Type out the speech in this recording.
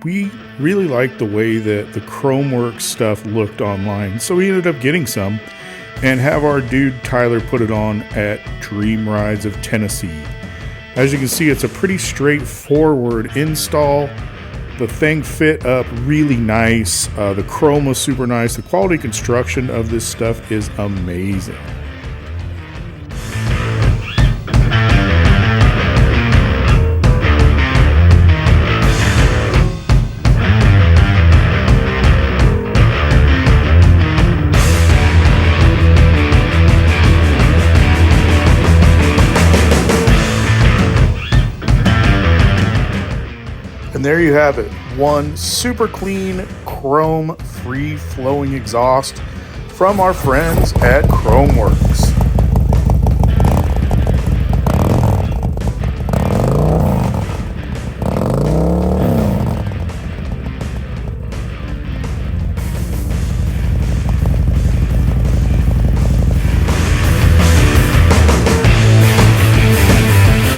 we really liked the way that the Khrome Werks stuff looked online, so we ended up getting some and have our dude Tyler put it on at Dream Rides of Tennessee. As you can see, it's a pretty straightforward install. The thing fit up really nice. The chrome was super nice. The quality construction of this stuff is amazing. And there you have it, one super clean chrome free flowing exhaust from our friends at Khrome Werks.